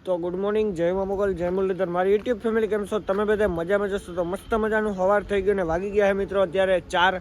તો good morning, જય મા મોગલ, જય મુરલીધર, મારી યુટ્યુબ ફેમિલી કેમ છો? તમે બધા મજામાં જશો તો મસ્ત મજાનું સવાર થઈ ગયું ને વાગી ગયા છે મિત્રો અત્યારે 4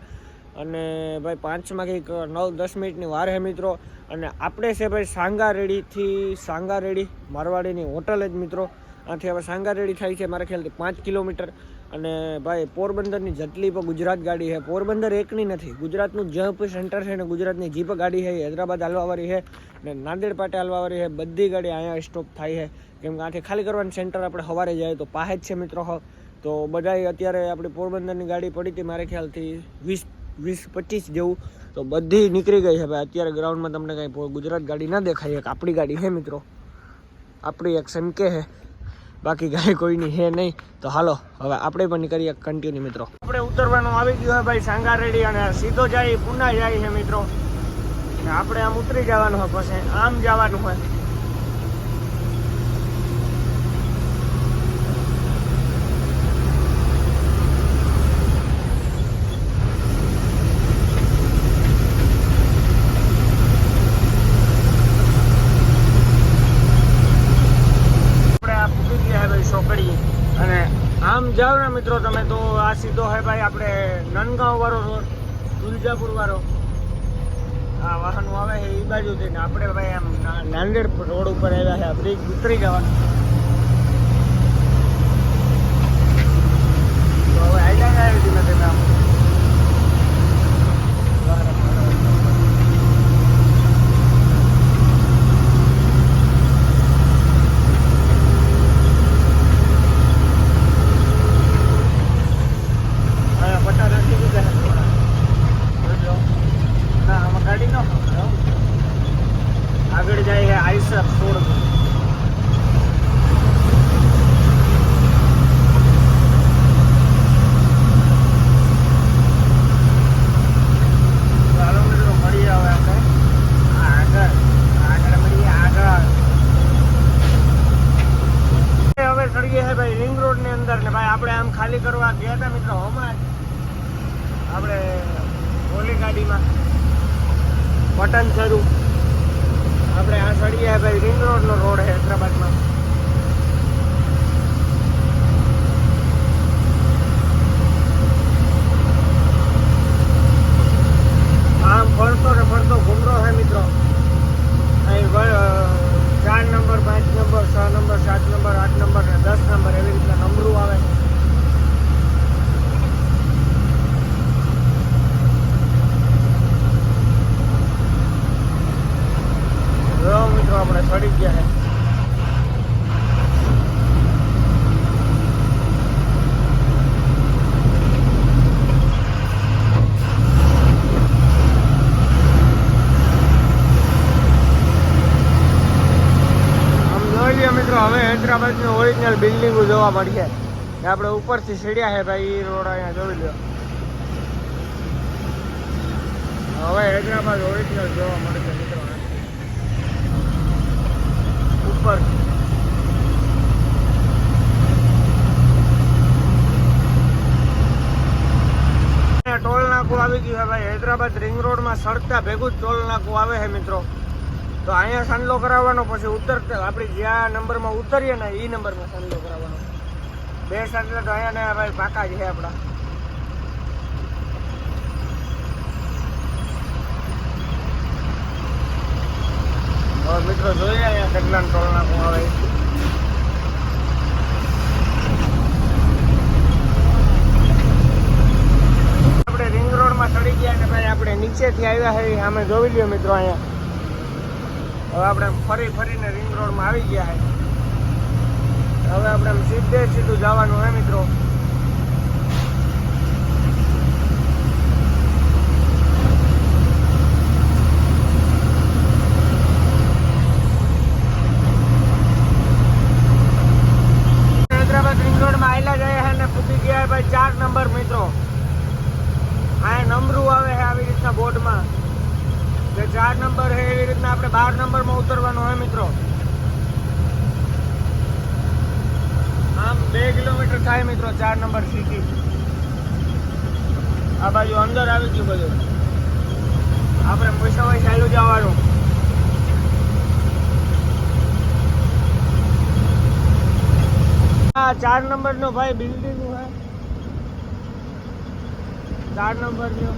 અને ભાઈ 5માં કંઈક 9-10 મિનિટની વાર છે મિત્રો. અને આપણે છે ભાઈ સાંગારેડી મારવાડીની હોટલ જ મિત્રો. આથી હવે સાંગારેડી થાય છે મારા ખ્યાલથી 5 કિલોમીટર. અને ભાઈ પોરબંદરની જેટલી પણ ગુજરાત ગાડી છે, પોરબંદર એકની નથી, ગુજરાતનું જમ્પ સેન્ટર છે ને ગુજરાતની જીપ ગાડી છે, હૈદરાબાદ હાલવાવાળી છે ને નાંદેડ પાટે હાલવાવાળી છે, બધી ગાડી અહીંયા સ્ટોપ થાય છે. કેમ કે આથી ખાલી કરવાનું સેન્ટર આપણે સવારે જાય તો પાસે જ છે મિત્રો. તો બધાય અત્યારે આપણી પોરબંદરની ગાડી પડી હતી મારે ખ્યાલથી 20-25 જેવું, તો બધી નીકળી ગઈ છે ભાઈ. અત્યારે ગ્રાઉન્ડમાં તમને કાંઈ ગુજરાત ગાડી ના દેખાય, એક આપણી ગાડી છે મિત્રો, આપણી એક સનકે છે, બાકી ગાય કોઈની છે નહીં. તો હાલો હવે આપણે પણ કરીએ કન્ટિન્યુ મિત્રો. આપણે ઉતરવાનું આવી ગયું છે ભાઈ સાંગારેડી અને સીધો જાય પુના જાય છે મિત્રો. ને આપણે આમ ઉતરી જવાનું હોય, પછી આમ જવાનું હોય. અને આમ જાઓ ને મિત્રો તમે તો આ સીધો હે ભાઈ આપણે નનગાંવ વાળો રોડ, તુલજાપુર વાળો આ વાહનો આવે છે એ બાજુથી ને આપણે ભાઈ આમ નાંદેડ રોડ ઉપર આવ્યા છે, બ્રિજ ઉતરી જવાનું. તો હવે આઈડિયા આવી હતી મેં આમ આગળ જાય છે આઈસર 16. ચાલો મિત્રો મળીએ હવે આપણે આગળ મળીએ આગળ. હવે ચડીએ છે ભાઈ રિંગ રોડ ની અંદર ને ભાઈ આપણે આમ ખાલી કરવા ગયા હતા મિત્રો હમણાં આપણે ઓલી ગાડીમાં બટન શરૂ. આપણે આ ચડીએ ભાઈ રિંગ રોડનો રોડ છે હૈદરાબાદમાં. આમ ફરતો ને ફરતો ઘૂમરો છે મિત્રો. અહીં 4 number, 5 number, 6 number, 7 number, 8 number ને 10 નંબર એવી રીતના નંબરું આવે. મિત્રો આપણે ચડી ગયા છે. આમ જોઈ લઈએ મિત્રો, હવે હૈદરાબાદની ઓરિજિનલ બિલ્ડિંગો જોવા મળશે. આપણે ઉપરથી સીડ્યા છે ભાઈ, એ રોડ અહીંયા જોઈ લો. હવે હૈદરાબાદ ઓરિજિનલ જોવા મળશે મિત્રો ઉપર. ટોલ નાકું આવી ગયું છે ભાઈ હૈદરાબાદ રિંગ રોડમાં સડતા ભેગું જ ટોલ નાકું આવે છે મિત્રો. તો અહીંયા સાંડલો કરાવવાનો, પછી ઉતરતા આપણે જ્યાં નંબરમાં ઉતરીએ ને એ નંબરમાં સાંડલો કરાવવાનો. 2 સાંડલા તો અહીંયા ભાઈ પાકા જ છે આપણા. મિત્રો જોઈએ અહીંયા કેટલા ટોલ નાકું આવે. આપણે રિંગ રોડમાં ચડી ગયા ને ભાઈ આપણે નીચેથી આવ્યા છે સામે જોઈ લ્યો મિત્રો. અહીંયા હવે આપણે ફરીને રિંગ રોડમાં આવી ગયા છે. હવે આપણે સીધું જવાનું હોય મિત્રો. રિંગ રોડમાં આવેલા જાય છે ને પૂછી ગયા ભાઈ 4 નંબર મિત્રો. આ નંબરું આવે છે આવી રીતના બોર્ડમાં કે 4 નંબર છે. એવી રીતના આપણે 12 નંબરમાં ઉતરવાનું હોય મિત્રો. આમ 2 કિલોમીટર થાય મિત્રો 4 નંબર સિટી. આ બાજુ અંદર આવી ગયું બધું. આપણે પૈસા ચાલુ જવાનું. આ 4 નંબરનો ભાઈ બિલ્ડિંગ હે 4 નંબરનો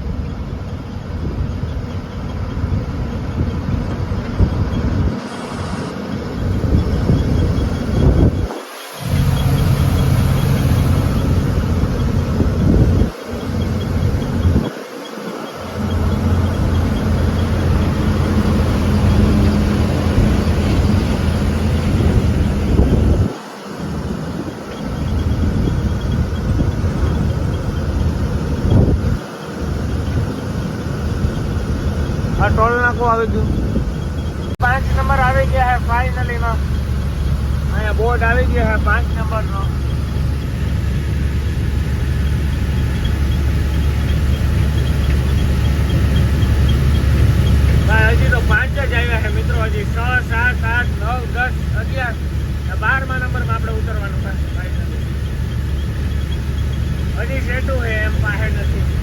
આ ટોલ નાકું આવી ગયું 5 નંબર આવી ગયા હે ફાઇનલી માં અહીંયા બોર્ડ આવી ગયા હે 5 નંબરનો ભાઈ હજી તો 5 જ આવ્યા છે મિત્રો હજી 6 7 8 9 10 11 12મા નંબરમાં આપણે ઉતરવાનું છે ફાઇનલી હજી સેટું હે એમ પાસે નથી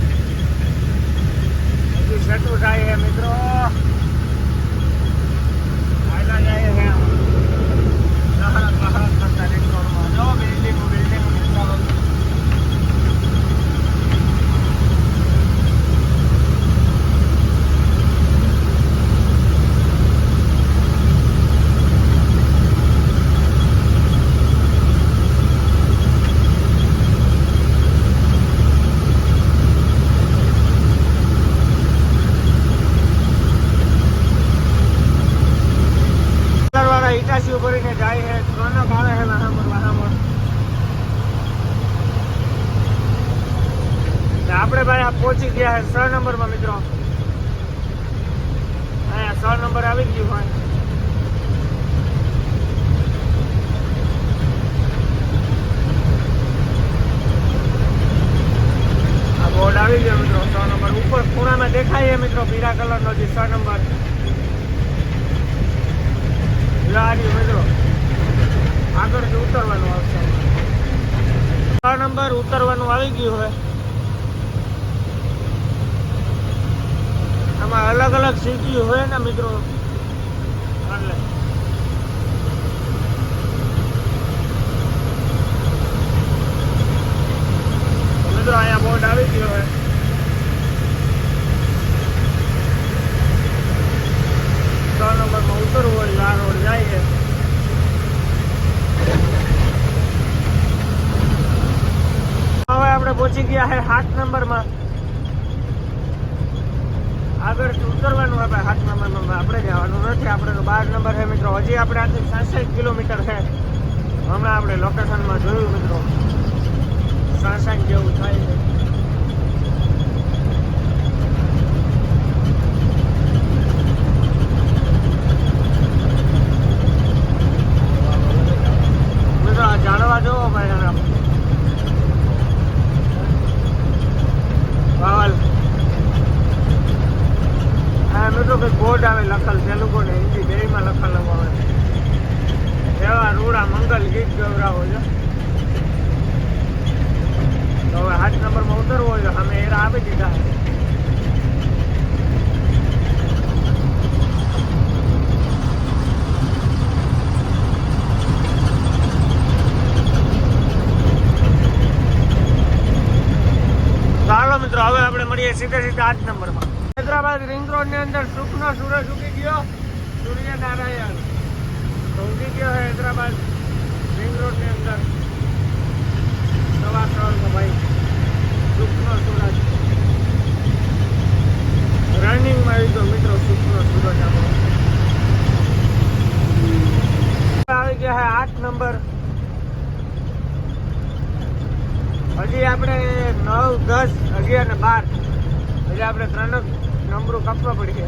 સેટું થાય હે મિત્રો આયલા જાય હે લહરા કરતા રેકોર્ડમાં જો બિલ્ડિંગ ઈટાસી ભરીને જાય છે ટ્રનક આવે છે વાહામર આપણે ભાઈ આ પહોંચી ગયા છે 6 નંબરમાં મિત્રો અહીંયા 6 નંબર આવી ગયું ભાઈ આ બોર્ડ આવી ગયો મિત્રો 6 નંબર ઉપર ખૂણામાં દેખાય છે મિત્રો પીળા કલરનો જે 6 નંબર મિત્રો આગળથી ઉતરવાનું આવશે 6 નંબર ઉતરવાનું આવી ગયું હવે આમાં અલગ અલગ સીટી હોય ને મિત્રો એટલે મિત્રો અહીંયા બોર્ડ આવી ગયો હવે 6 નંબરમાં ઉતરવું હોય આ રોડ જાય છે હવે આપણે પહોંચી ગયા છે 7 નંબરમાં આગળ ઉતરવાનું આપણે 7 નંબરમાં આપણે જવાનું નથી આપણે તો 12 નંબર છે મિત્રો હજી આપણે આથી 66 કિલોમીટર છે હમણાં આપણે લોકેશનમાં જોયું મિત્રો 66 જેવું થાય છે જાણવા જોવો ભાઈ વાવલ હા મિત્રો કંઈક બોર્ડ આવે લખલ તેલુગુ ને હિન્દી બેમાં લખલ આવે એવા રૂડા મંગલ ગીત ગવરાવો છે તો હવે 8 નંબરમાં ઉતરવો હોય તો અમે એરા આપી દીધા ચાલો મિત્રો હવે આપણે મળીએ સીધે 8 નંબરમાં હૈદરાબાદ રિંગ રોડ ની અંદર સુખનો સૂરજ ઉગી ગયો સૂર્યનારાયણ ઉગી ગયો હૈદરાબાદ રિંગ રોડ ની અંદર સવા 3 ભાઈ સુખનો સૂરજ રનિંગમાં આવી ગયો મિત્રો સુખનો સૂરજ આવી ગયા હે 8 નંબર હજી આપણે 9 10 11 ને 12 હજી આપણે 3 નંબરો કાપવા પડશે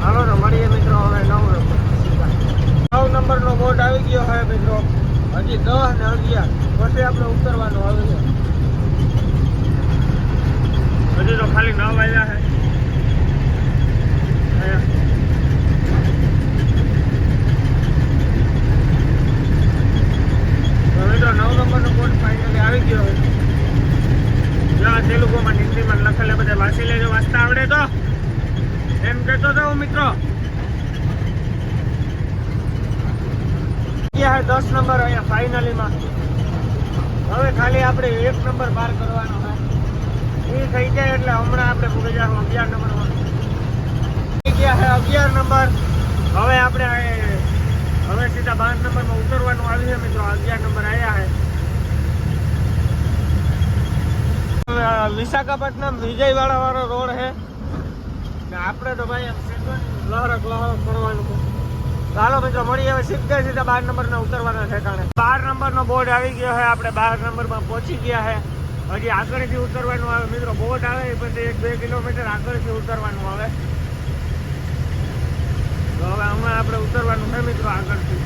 હાલો ને મળીએ મિત્રો હવે 9 નંબરનો બોર્ડ આવી ગયો હવે મિત્રો હજી 10 ને 11 પછી આપણે ઉતરવાનું આવે છે હજી તો ખાલી 9 વાગ્યા છે મિત્રો 9 નંબરનો બોર્ડ ફાઇનલી આવી ગયો તેલુગુમાં હિન્દીમાં લખેલા બધા વાંચી લેજો વાંચતા આવડે તો એમ કહેતો હતો મિત્રો ગયા છે 10 નંબર અહીંયા ફાઇનલીમાં. હવે ખાલી આપણે 1 નંબર પાર કરવાનો છે. એ થઈ જાય એટલે હમણાં આપણે પૂરી જવાનું 11 નંબરમાં. થઈ ગયા છે 11 નંબર. હવે આપણે હવે સીધા 12 નંબરમાં ઉતરવાનું આવ્યું છે મિત્રો. 11 નંબર આવ્યા છે. વિશાખાપટ્ટનમ વિજયવાડા વાળો રોડ છે ને આપણે તો ભાઈ લહરક કરવાનું છે. ચાલો મિત્રો મળીએ હવે સીધા 12 નંબરના ઉતરવાના ઠેકાણે. 12 નંબરનો બોર્ડ આવી ગયો છે. આપણે 12 નંબરમાં પહોંચી ગયા છે. હજી આગળથી ઉતરવાનું આવે મિત્રો. બોર્ડ આવે પછી 1-2 કિલોમીટર આગળથી ઉતરવાનું આવે. તો હવે હમણાં આપણે ઉતરવાનું છે મિત્રો આગળથી.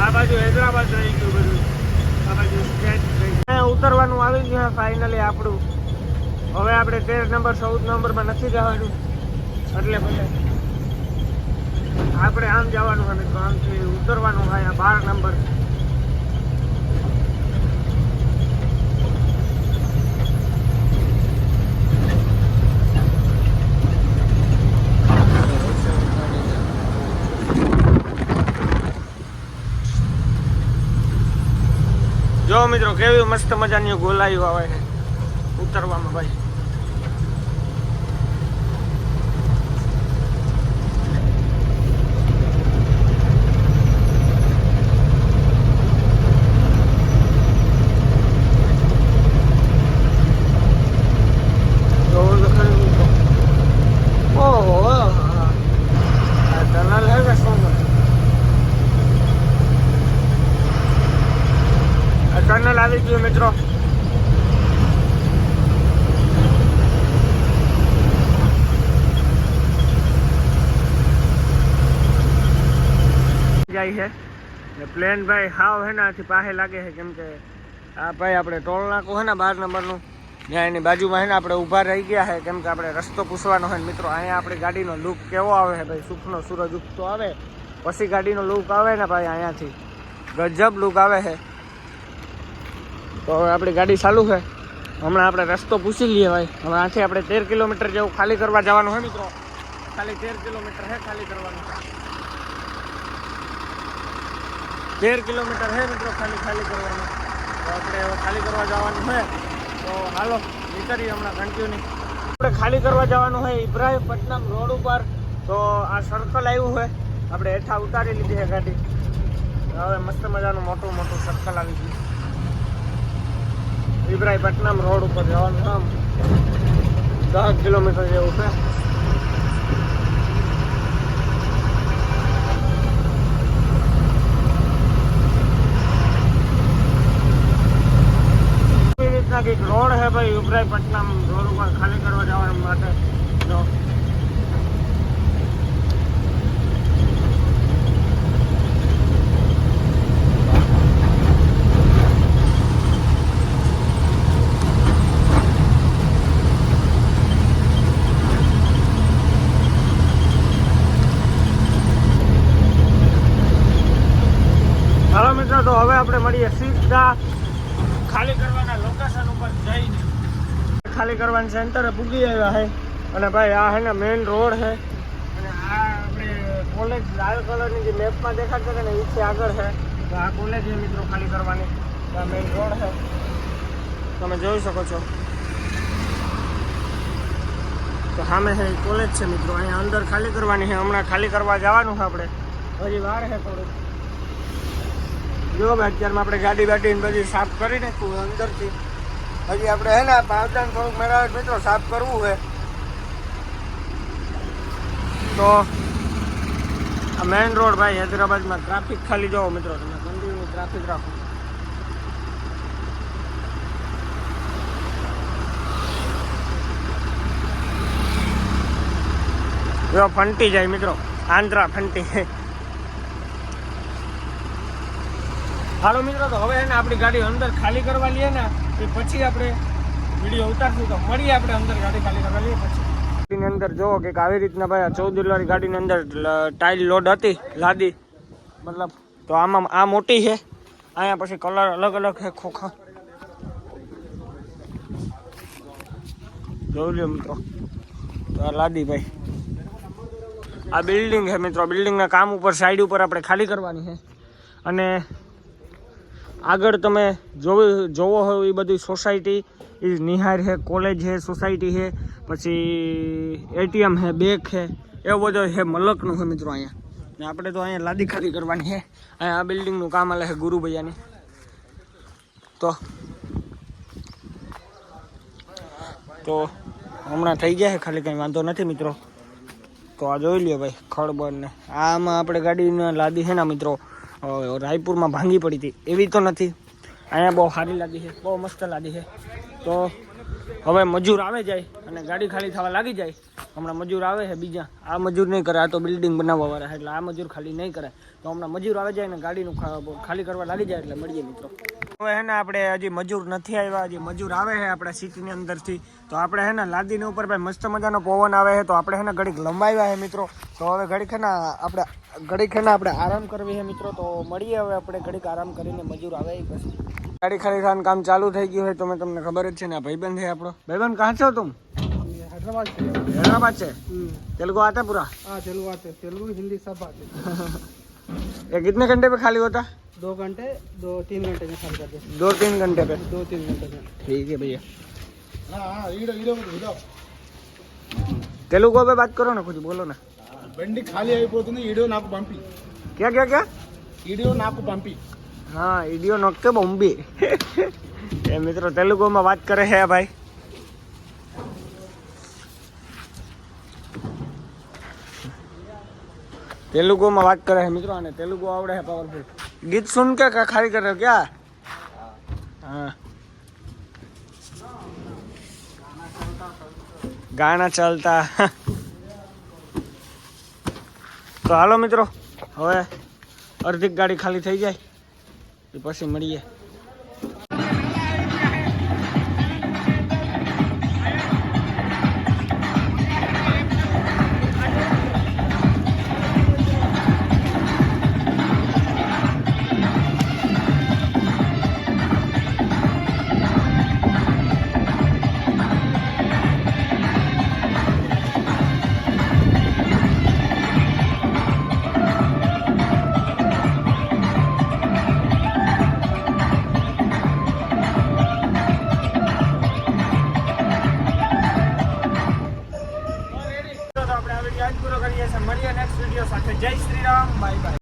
આ બાજુ હૈદરાબાદ રહી ગયું બધું. આ બાજુ ઉતરવાનું આવી ગયું છે ફાઇનલી આપણું. હવે આપણે 13 નંબર 14 નંબરમાં નથી જવાનું એટલે ભલે આપણે આમ જવાનું છે મિત્રો. આમથી ઉતરવાનું હોય આ 12 નંબર. જો મિત્રો કેવી મસ્ત મજાની ગોલાઈઓ આવે છે ઉતરવામાં ભાઈ. ટનલ આવી ગયું મિત્રો. જાય છે ને પ્લેન ભાઈ હાવ હે નાથી પાસે લાગે છે કેમ કે આ ભાઈ આપણે ટોલ નાકું છે ને 12 નંબરનું ત્યાં એની બાજુમાં છે ને આપણે ઊભા રહી ગયા છે કેમ કે આપણે રસ્તો પૂછવાનો હોય ને મિત્રો. અહીંયા આપણી ગાડીનો લુક કેવો આવે છે ભાઈ. સુખનો સૂરજ ઉગતો આવે પછી ગાડીનો લુક આવે ને ભાઈ અહીંયાથી ગજબ લુક આવે છે. તો હવે આપણી ગાડી ચાલુ છે. હમણાં આપણે રસ્તો પૂછી લઈએ ભાઈ. હવે આથી આપણે 13 કિલોમીટર જેવું ખાલી કરવા જવાનું હોય મિત્રો. ખાલી 13 કિલોમીટર છે ખાલી કરવાનું. 13 કિલોમીટર છે મિત્રો ખાલી કરવાનું. તો આપણે હવે ખાલી કરવા જવાનું છે. તો હાલો નીકળીએ હમણાં કન્ટિન્યુ. આપણે ખાલી કરવા જવાનું હોય ઇબ્રાહીમપટ્ટનમ રોડ ઉપર. તો આ સર્કલ આવ્યું છે. આપણે હેઠા ઉતારી લીધી છે ગાડી. હવે મસ્ત મજાનું મોટું સર્કલ આવી ગયું. ઇબ્રાહીમપટ્ટનમ રોડ ઉપર જવાનું આમ 10 કિલોમીટર જેવું છે. એક રોડ છે ભાઈ ઇબ્રાહીમપટ્ટનમ રોડ ઉપર ખાલી કરવા જવા માટે. હાલો મિત્રો તો હવે આપણે મળીએ સીધા ખાલી કરવાના લોકેશન ઉપર જઈને. ખાલી કરવાના સેન્ટરે પૂગી આવ્યા છે અને ભાઈ આ છે ને મેઇન રોડ છે અને આ આપણે કોલેજ લાલ કલરની જે મેપમાં દેખાડશે ને એથી આગળ છે. તો આ કોલેજ છે મિત્રો ખાલી કરવાની. આ મેઇન રોડ છે તમે જોઈ શકો છો. તો સામે છે કોલેજ છે મિત્રો. અહીંયા અંદર ખાલી કરવાની છે. હમણાં ખાલી કરવા જવાનું છે આપણે. હજી વાર છે થોડુંક. જો ભાઈ અત્યારમાં આપણે ગાડી બધી સાફ કરી નાખ્યું અંદરથી. હજી આપણે હે ને પાવદાન થોડુંક મેળવે મિત્રો સાફ કરવું છે. તો આ મેઇન રોડ ભાઈ હૈદરાબાદમાં ટ્રાફિક ખાલી જોવો મિત્રો. તમે કન્ટિન્યુ ટ્રાફિક રાખો. જો ફંટી જાય મિત્રો. આંધ્રા ફંટી. હાલો મિત્રો તો હવે એને આપણી ગાડી અંદર ખાલી કરવા લઈએ ને એ પછી આપણે વિડીયો ઉતારશું. તો મળીએ આપણે અંદર ગાડી ખાલી કરવા લઈએ પછી. ગાડીની અંદર જોવો કે આવી રીતના ભાઈ 14 વ્હીલર ગાડીની અંદર ટાઇલ લોડ હતી લાદી મતલબ. તો આમાં આ મોટી છે. અહીંયા પછી કલર અલગ છે ખોખા. જોઈ લો મિત્રો. તો આ લાદી ભાઈ આ બિલ્ડિંગ છે મિત્રો, બિલ્ડિંગના કામ ઉપર સાઈડ ઉપર આપણે ખાલી કરવાની છે. અને આગળ તમે જોવો હોય એ બધી સોસાયટી એ નિહાર છે, કોલેજ છે, સોસાયટી છે, પછી ATM છે, બેગ છે, એવો બધો છે મલકનું છે મિત્રો અહીંયા. ને આપણે તો અહીંયા લાદી ખાલી કરવાની છે. અહીંયા આ બિલ્ડિંગનું કામ હાલે છે ગુરુભૈયાની. તો હમણાં થઈ ગયા છે ખાલી, કંઈ વાંધો નથી મિત્રો. તો આ જોઈ લ્યો ભાઈ ખળબળ ને આમાં આપણે ગાડીને લાદી છે ને મિત્રો રાયપુરમાં ભાંગી પડી હતી, એવી તો નથી. અહીંયા બહુ સારી લાદી છે, બહુ મસ્ત લાદી છે. તો હવે મજૂર આવે જાય અને ગાડી ખાલી થવા લાગી જાય. હમણાં મજૂર આવે છે બીજા, આ મજૂર નહીં કરે, આ તો બિલ્ડિંગ બનાવવાવાળા છે એટલે આ મજૂર ખાલી નહીં કરે. તો હમણાં મજૂર આવે જાય ને ગાડીનું ખાલી કરવા લાગી જાય એટલે મળીએ મિત્રો. હવે હે ને આપણે હજી મજૂર નથી આવ્યા, હજી મજૂર આવે છે આપણા સિટીની અંદરથી. તો આપણે હે ને લાદીની ઉપર ભાઈ મસ્ત મજાનો પવન આવે છે, તો આપણે હે ને ઘડીક લંબાવ્યા છે મિત્રો. તો હવે ઘડીક હે ને આપણે આરામ કરવી છે મિત્રો. તો મળીએ હવે આપણે ઘડીક આરામ કરીને, મજૂર આવે પછી ગાડી ખાલી થવાનું કામ ચાલુ થઈ ગયું હોય. તો મેં તમને ખબર જ છે ને, ભાઈબંધ છે આપણો. ભાઈબંધ કहाँ છો तुम? हैदराबाद से। तेलुगु आता है पूरा? हाँ तेलुगु आते, तेलुगु हिंदी सब आते। ये कितने घंटे पे खाली होता? 2 घंटे 2-3 घंटे में खाली करते। 2-3 घंटे पे? 2-3 घंटे में। ठीक है भैया। तेलुगु पे बात करो ना, कुछ बोलो ना. बंडी खाली అయిపోతుంది వీడియో నాకు పంపి. क्या क्या क्या? వీడియో నాకు పంపి. हाँ वीडियो नोके बॉम्बे. ये मित्रों तेलुगु में बात करे है भाई. तेलुगु में बात करे है मित्रों, ने तेलुगु आवड़े है पावरफुल. गीत सुन के खाली कर रहे हो क्या? हाँ गाना चलता. तो हालो मित्रों, હવે અર્ધિક ગાડી ખાલી થઈ જાય પછી મળીએ.